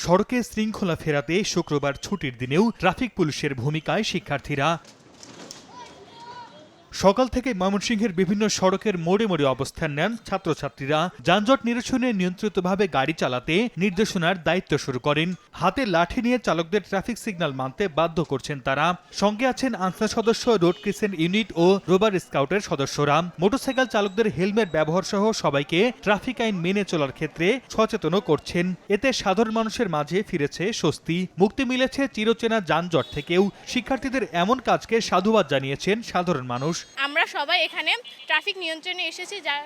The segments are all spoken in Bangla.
সড়কে শৃঙ্খলা ফেরাতে শুক্রবার ছুটির দিনেও ট্রাফিক পুলিশের ভূমিকায় শিক্ষার্থীরা। সকাল থেকে ময়মনসিংহের বিভিন্ন সড়কের মোড়ে মোড়ে অবস্থান নেন ছাত্রছাত্রীরা। যানজট নিরসনে নিয়ন্ত্রিতভাবে গাড়ি চালাতে নির্দেশনার দায়িত্ব শুরু করেন। হাতে লাঠি নিয়ে চালকদের ট্রাফিক সিগন্যাল মানতে বাধ্য করছেন তারা। সঙ্গে আছেন আনসার সদস্য, রোড ক্রিসেন্ট ইউনিট ও রোভার স্কাউটের সদস্যরা। মোটরসাইকেল চালকদের হেলমেট ব্যবহার সহ সবাইকে ট্রাফিক আইন মেনে চলার ক্ষেত্রে সচেতনও করছেন। এতে সাধারণ মানুষের মাঝে ফিরেছে স্বস্তি, মুক্তি মিলেছে চিরচেনা যানজট থেকেও। শিক্ষার্থীদের এমন কাজকে সাধুবাদ জানিয়েছেন সাধারণ মানুষ। আমরা সবাই এখানে ট্রাফিক নিয়ন্ত্রণে এসেছি, যার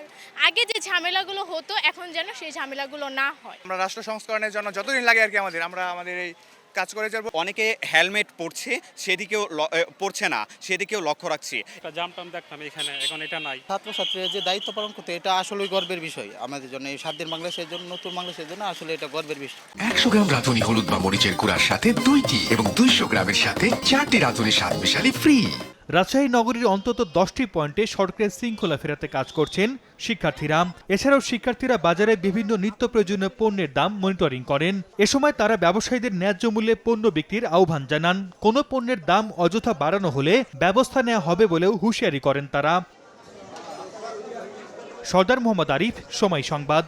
আগে যে ঝামেলাগুলো হতো এখন যেন সেই ঝামেলাগুলো না হয়। আমরা রাষ্ট্র সংস্করণের জন্য যতদিন লাগে আর কি আমাদের এই কাজ করে যাব। অনেকে হেলমেট পরছে, সেদিকেও পরছে না, সেদিকেও লক্ষ্য রাখছি। জামটাম দেখতাম এখানে, এখন এটা নাই। ছাত্রছাত্রীরা যে দায়িত্ব পালন করতে, এটা আসলে গর্বের বিষয় আমাদের জন্য। এই স্বাধীন বাংলাদেশের জন্য, নতুন বাংলাদেশের জন্য আসলে এটা গর্বের বিষয়। 100 গ্রাম রাঁধুনি হলুদ বা মরিচের গুঁড়ার সাথে 2টি এবং 200 গ্রামের সাথে 4টি রাঁধুনি স্বাদ মিশালি ফ্রি। রাজশাহী নগরীর অন্তত 10টি পয়েন্টে সড়কের শৃঙ্খলা ফেরাতে কাজ করছেন শিক্ষার্থীরা। এছাড়াও শিক্ষার্থীরা বাজারে বিভিন্ন নিত্য প্রয়োজনীয় পণ্যের দাম মনিটরিং করেন। এ সময় তারা ব্যবসায়ীদের ন্যায্য মূল্যে পণ্য বিক্রির আহ্বান জানান। কোনো পণ্যের দাম অযথা বাড়ানো হলে ব্যবস্থা নেওয়া হবে বলেও হুঁশিয়ারি করেন তারা। সর্দার মোহাম্মদ আরিফ, সময় সংবাদ।